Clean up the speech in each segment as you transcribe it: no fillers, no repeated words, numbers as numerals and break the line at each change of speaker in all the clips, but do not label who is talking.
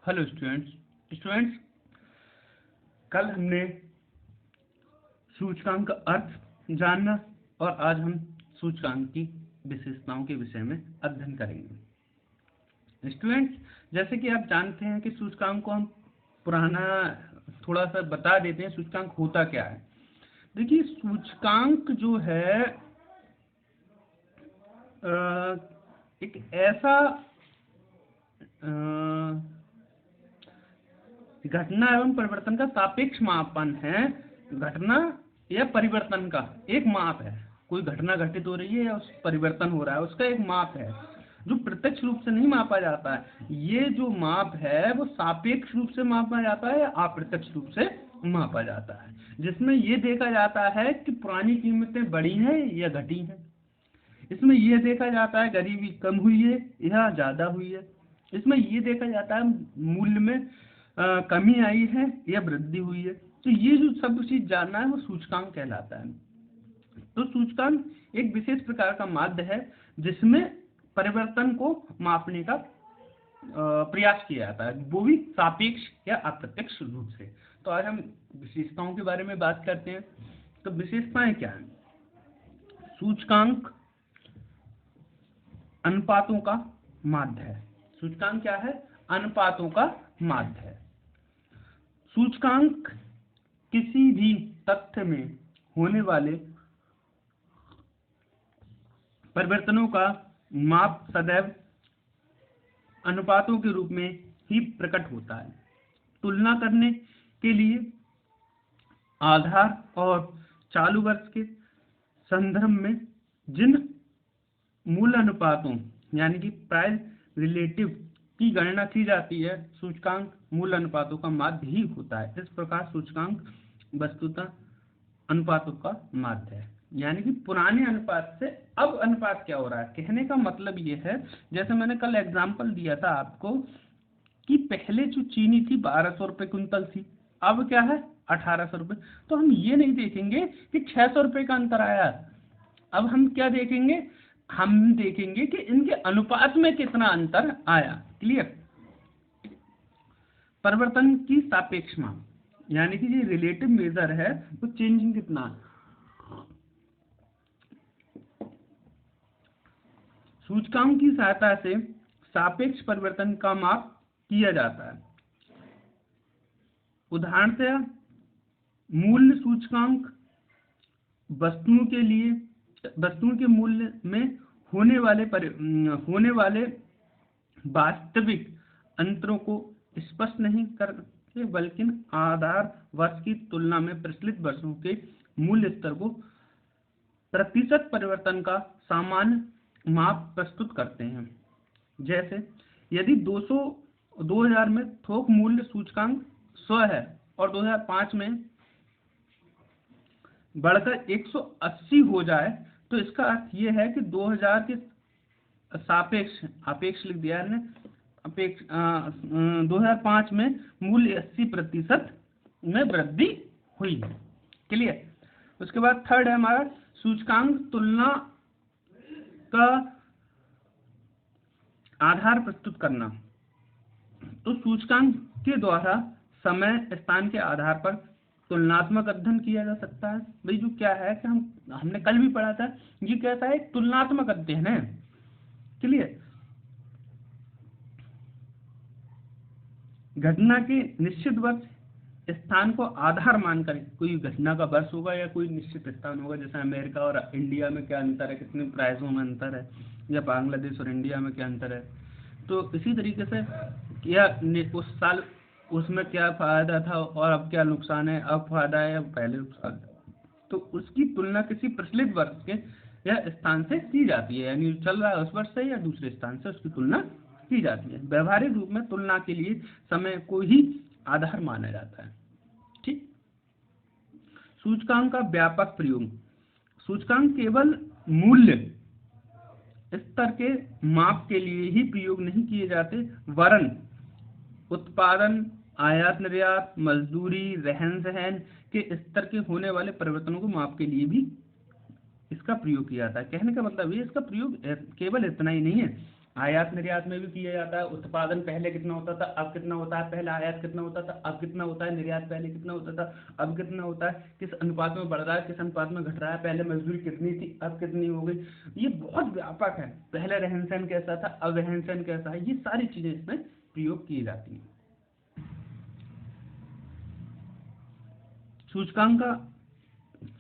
Hello students कल हमने सूचकांक का अर्थ जाना और आज हम सूचकांक की विशेषताओं के विषय में अध्ययन करेंगे। स्टूडेंट्स, जैसे कि आप जानते हैं कि सूचकांक को हम पुराना थोड़ा सा बता देते हैं। सूचकांक होता क्या है? देखिए, सूचकांक जो है एक ऐसा घटना एवं परिवर्तन का सापेक्ष मापन है। घटना या परिवर्तन का एक माप है। कोई घटना घटित हो रही है या उस परिवर्तन हो रहा है, उसका एक माप है जो प्रत्यक्ष रूप से नहीं मापा जाता है। ये जो माप है वो सापेक्ष रूप से मापा जाता है या अप्रत्यक्ष रूप से मापा जाता है, जिसमें ये देखा जाता है कि पुरानी कीमतें बढ़ी हैं या घटी हैं। इसमें यह देखा जाता है गरीबी कम हुई है या ज्यादा हुई है। इसमें यह देखा जाता है मूल्य में कमी आई है या वृद्धि हुई है। तो ये जो सब चीज जानना है वो सूचकांक कहलाता है। तो सूचकांक एक विशेष प्रकार का माध्य है जिसमें परिवर्तन को मापने का प्रयास किया जाता है, वो भी सापेक्ष या अप्रत्यक्ष रूप से। तो आज हम विशेषताओं के बारे में बात करते हैं। तो विशेषताएं क्या है? सूचकांक अनुपातों का माध्य है। सूचकांक क्या है? अनुपातों का माध्य है। सूचकांक किसी भी तथ्य में होने वाले परिवर्तनों का माप सदैव अनुपातों के रूप में ही प्रकट होता है। तुलना करने के लिए आधार और चालू वर्ष के संदर्भ में जिन मूल अनुपातों यानी कि प्राइस रिलेटिव की गणना की जाती है, सूचकांक मूल अनुपातों का माध्य ही होता है। इस प्रकार सूचकांक वस्तुतः अनुपातों का माध्य है। यानी कि पुराने अनुपात से अब अनुपात क्या हो रहा है, कहने का मतलब ये है, जैसे मैंने कल एग्जाम्पल दिया था आपको कि पहले जो चीनी थी 1200 रुपये कुंतल थी, अब क्या है 1800 रुपये। तो हम ये नहीं देखेंगे कि 600 रुपये का अंतर आया। अब हम क्या देखेंगे? हम देखेंगे कि इनके अनुपात में कितना अंतर आया। क्लियर? परिवर्तन की सापेक्ष माप यानी कि ये रिलेटिव मेजर है, तो चेंजिंग कितना है। सूचकांक की सहायता से सापेक्ष परिवर्तन का माप किया जाता है। उदाहरण से मूल्य सूचकांक वस्तुओं के मूल्य में होने वाले वास्तविक अंतरों को स्पष्ट नहीं करते, बल्कि आधार वर्ष की तुलना में प्रचलित वर्षों के मूल्य स्तर को प्रतिशत परिवर्तन का सामान्य माप प्रस्तुत करते हैं। जैसे यदि 2000 में थोक मूल्य सूचकांक 100 है और 2005 में बढ़कर 180 हो जाए, तो इसका अर्थ ये है कि 2000 के सापेक्ष लिख दिया है 2005 में मूल्य 80% में वृद्धि हुई है। क्लियर? उसके बाद थर्ड है हमारा सूचकांक तुलना का आधार प्रस्तुत करना। तो सूचकांक के द्वारा समय स्थान के आधार पर तुलनात्मक अध्ययन किया जा सकता है। भाई जो क्या है कि हमने कल भी पढ़ा था, ये कहता है एक तुलनात्मक अध्ययन है। क्लियर? घटना के निश्चित वर्ष स्थान को आधार मानकर कोई घटना का वर्ष होगा या कोई निश्चित स्थान होगा। जैसे अमेरिका और इंडिया में क्या अंतर है, कितने प्राइसों में अंतर है, या बांग्लादेश और इंडिया में क्या अंतर है। तो इसी तरीके से क्या उस साल उसमें क्या फायदा था और अब क्या नुकसान है, अब फायदा है या पहले नुकसान है, तो उसकी तुलना किसी प्रचलित वर्ष के या स्थान से की जाती है। यानी चल रहा है उस वर्ष से या दूसरे स्थान से उसकी तुलना की जाती है। व्यवहारिक रूप में तुलना के लिए समय को ही आधार माना जाता है। ठीक? सूचकांक का व्यापक प्रयोग। सूचकांक केवल मूल्य स्तर के माप के लिए ही प्रयोग नहीं किए जाते, वरन उत्पादन, आयात निर्यात, मजदूरी, रहन सहन के स्तर के होने वाले परिवर्तनों को माप के लिए भी इसका प्रयोग किया जाता है। कहने का मतलब ये, इसका प्रयोग केवल इतना ही नहीं है, आयात निर्यात में भी किया जाता है। उत्पादन पहले कितना होता था, अब कितना होता है, पहले आयात कितना होता था, अब कितना होता है, निर्यात पहले कितना होता था, अब कितना होता है, किस अनुपात में बढ़ रहा है, किस अनुपात में घट रहा है, पहले मजदूरी कितनी थी, अब कितनी हो गई। ये बहुत व्यापक है। पहले रहन सहन कैसा था, अब रहन सहन कैसा है, ये सारी चीजें इसमें प्रयोग की जाती हैं।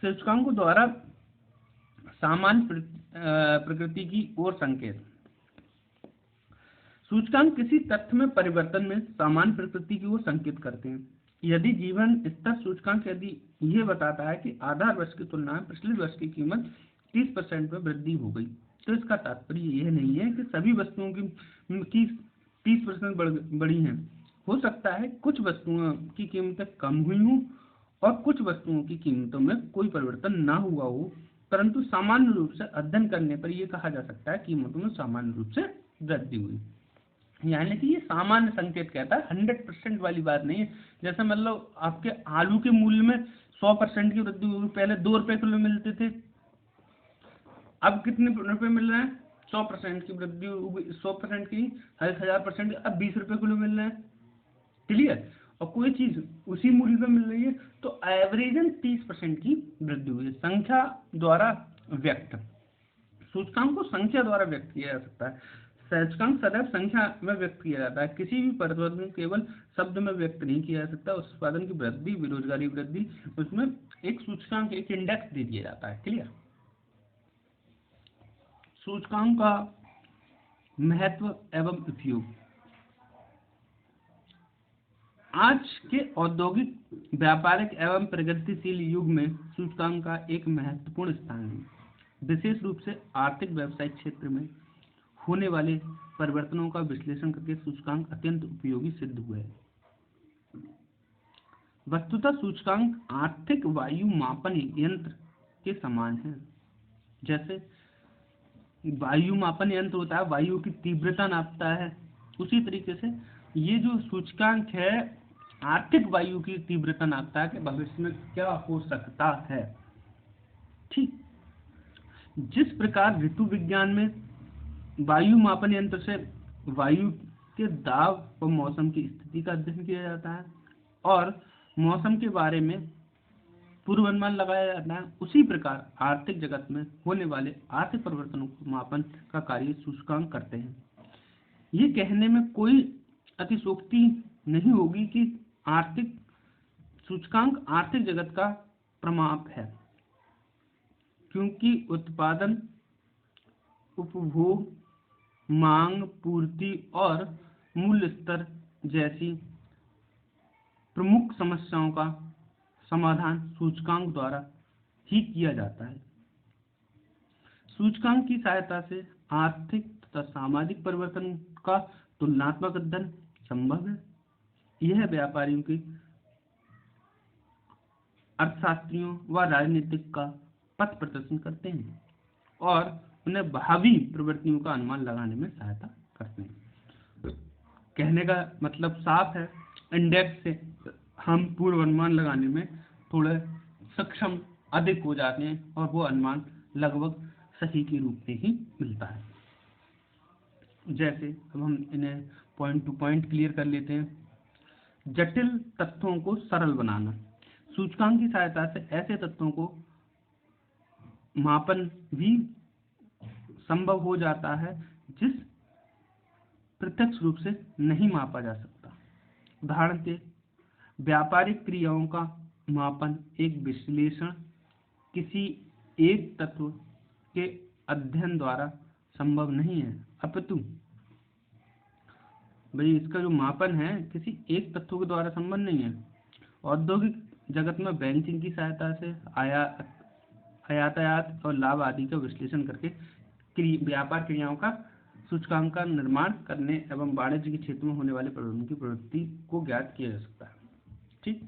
सूचकांकों द्वारा सामान्य प्रकृति की ओर संकेत। सूचकांक किसी तथ्य में परिवर्तन में सामान्य प्रकृति की ओर संकेत करते हैं। यदि जीवन स्तर सूचकांक यदि यह बताता है कि आधार वर्ष की तुलना में पिछले वर्ष की कीमत 30% में वृद्धि हो गई, तो इसका तात्पर्य यह नहीं है कि सभी वस्तुओं की 30% बढ़ी हैं। हो सकता है कुछ वस्तुओं की कीमतें कम हुई हों और कुछ वस्तुओं की कीमतों में कोई परिवर्तन ना हुआ हो, परंतु सामान्य रूप से अध्ययन करने पर यह कहा जा सकता है कि कीमतों में सामान्य रूप से वृद्धि हुई। यानी कि ये सामान्य संकेत कहता है, 100% वाली बात नहीं है। जैसे मतलब आपके आलू के मूल्य में 100% की वृद्धि हुई। पहले 2 रुपए किलो मिलते थे, अब कितने रुपए मिल रहे हैं, 100% की वृद्धि हुई, 100% की 1000%, अब 20 रुपए किलो मिल रहे हैं। क्लियर। और कोई चीज उसी मूल्य पे मिल रही है तो एवरेजन 30% की वृद्धि हुई है। संख्या द्वारा व्यक्त। सूचकांक को संख्या द्वारा व्यक्त किया जा सकता है। सूचकांक सदैव संख्या में व्यक्त किया जाता है। किसी भी परिवर्तन को केवल शब्द में व्यक्त नहीं किया जा सकता। उत्पादन की वृद्धि, बेरोजगारी वृद्धि, उसमें एक सूचकांक, एक इंडेक्स दे दिया जाता है। क्लियर। सूचकांक का महत्व एवं उपयोग। आज के औद्योगिक, व्यापारिक एवं प्रगतिशील युग में सूचकांक का एक महत्वपूर्ण स्थान है। विशेष रूप से आर्थिक व्यवसायिक क्षेत्र में होने वाले परिवर्तनों का विश्लेषण करके सूचकांक अत्यंत उपयोगी सिद्ध हुए हैं। वस्तुतः सूचकांक आर्थिक वायु मापन यंत्र के समान है। जैसे वायु मापन यंत्र होता है, वायु की तीव्रता नापता है, उसी तरीके से ये जो सूचकांक है आर्थिक वायु की तीव्रता नापता है कि भविष्य में क्या हो सकता है। ठीक। जिस प्रकार ऋतु विज्ञान में वायु मापन यंत्र से वायु के दाब और मौसम की स्थिति का अध्ययन किया जाता है और मौसम के बारे में पूर्वानुमान लगाया जाता है, उसी प्रकार आर्थिक जगत में होने वाले आर्थिक परिवर्तनों को मापन का कार्य सूचकांक करते हैं। ये कहने में कोई अतिशयोक्ति नहीं होगी कि आर्थिक सूचकांक आर्थिक जगत का प्रमाप है, क्योंकि उत्पादन, उपभोग, मांग, पूर्ति और मूल्य स्तर जैसी प्रमुख समस्याओं का समाधान सूचकांक द्वारा ही किया जाता है। सूचकांक की सहायता से आर्थिक तथा सामाजिक परिवर्तन का तुलनात्मक अध्ययन संभव है। यह व्यापारियों के, अर्थशास्त्रियों व राजनीतिक का पथ प्रदर्शन करते हैं और उन्हें भावी प्रवृत्तियों का अनुमान लगाने में सहायता करते हैं। कहने का मतलब साफ है, इंडेक्स से हम पूर्व अनुमान लगाने में थोड़े सक्षम अधिक हो जाते हैं और वो अनुमान लगभग सही के रूप में ही मिलता है। जैसे अब हम इन्हें पॉइंट टू पॉइंट क्लियर कर लेते हैं। जटिल तथ्यों को सरल बनाना। सूचकांक की सहायता से ऐसे तथ्यों को मापन भी संभव हो जाता है जिस प्रत्यक्ष रूप से नहीं मापा जा सकता। उदाहरण के व्यापारिक क्रियाओं का मापन एक विश्लेषण किसी एक तत्व के अध्ययन द्वारा संभव नहीं है, अपितु भाई इसका जो मापन है किसी एक तत्व के द्वारा संभव नहीं है। औद्योगिक जगत में बैंकिंग की सहायता से यातायात और लाभ आदि का विश्लेषण करके व्यापार क्रियाओं का सूचकांक का निर्माण करने एवं वाणिज्य के क्षेत्र में होने वाले परिवर्तन की प्रवृत्ति को ज्ञात किया जा सकता है। ठीक।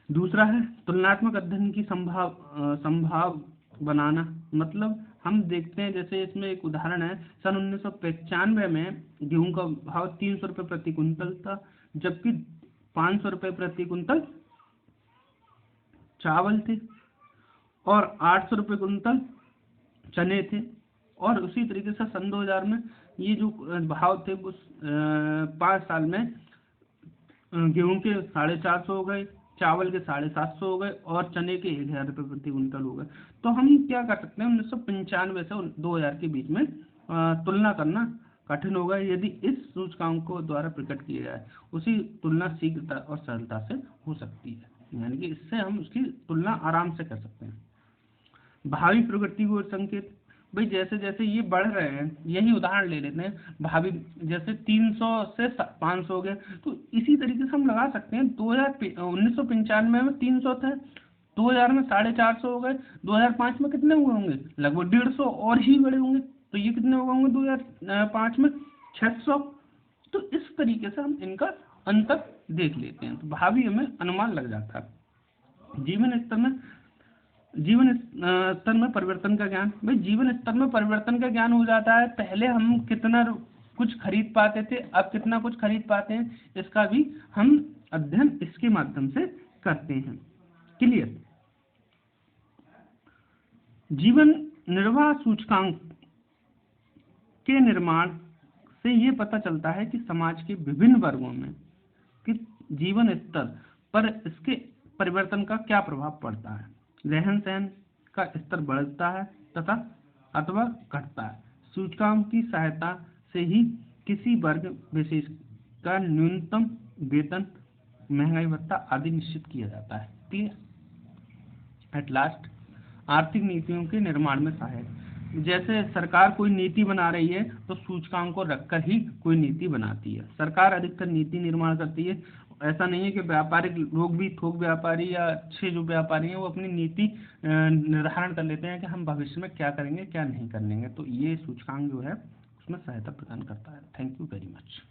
दूसरा है तुलनात्मक अध्ययन की संभाव बनाना। मतलब हम देखते हैं, जैसे इसमें एक उदाहरण है, सन 1995 में गेहूं का भाव 300 रुपये प्रति कुंतल था, जबकि 500 रुपये प्रति कुंतल चावल थे और 800 रुपये कुंतल चने थे। और उसी तरीके से सन 2000 में ये जो भाव थे वो 5 साल में गेहूं के 450 हो गए, चावल के 750 हो गए और चने के 1000 रुपये प्रति क्विंटल हो गए। तो हम क्या कर सकते हैं 1995 से 2000 के बीच में तुलना करना कठिन होगा यदि इस सूचकांक को द्वारा प्रकट किया जाए। उसी तुलना शीघ्रता और सरलता से हो सकती है, यानी कि इससे हम उसकी तुलना आराम से कर सकते हैं। भावी प्रगति को संकेत, भाई जैसे जैसे ये बढ़ रहे हैं, यही उदाहरण ले लेते हैं, भावी जैसे 300 से 500 हो गए, तो इसी तरीके से हम लगा सकते हैं 1995 में 300 थे, 2000 में 450 हो गए, 2005 में कितने हुए होंगे, लगभग 150 और ही बड़े होंगे। तो ये कितने हुए होंगे 2005 में 600। तो इस तरीके से हम इनका अंतर देख लेते हैं, तो भावी हमें अनुमान लग जाता है। जीवन स्तर में परिवर्तन का ज्ञान, भाई जीवन स्तर में परिवर्तन का ज्ञान हो जाता है। पहले हम कितना कुछ खरीद पाते थे, अब कितना कुछ खरीद पाते हैं, इसका भी हम अध्ययन इसके माध्यम से करते हैं। क्लियर। जीवन निर्वाह सूचकांक के निर्माण से ये पता चलता है कि समाज के विभिन्न वर्गों में कि जीवन स्तर पर इसके परिवर्तन का क्या प्रभाव पड़ता है। रहन सहन का स्तर बढ़ता है तथा अथवा घटता है। सूचकांक की सहायता से ही किसी वर्ग विशेष का न्यूनतम वेतन, महंगाई भत्ता आदि निश्चित किया जाता है। क्लियर। एट लास्ट, आर्थिक नीतियों के निर्माण में सहायक, जैसे सरकार कोई नीति बना रही है तो सूचकांक को रखकर ही कोई नीति बनाती है। सरकार अधिकतर नीति निर्माण करती है, ऐसा नहीं है कि व्यापारिक लोग भी, थोक व्यापारी या अच्छे जो व्यापारी हैं वो अपनी नीति निर्धारण कर लेते हैं कि हम भविष्य में क्या करेंगे क्या नहीं करेंगे। तो ये सूचकांक जो है उसमें सहायता प्रदान करता है। Thank you very much.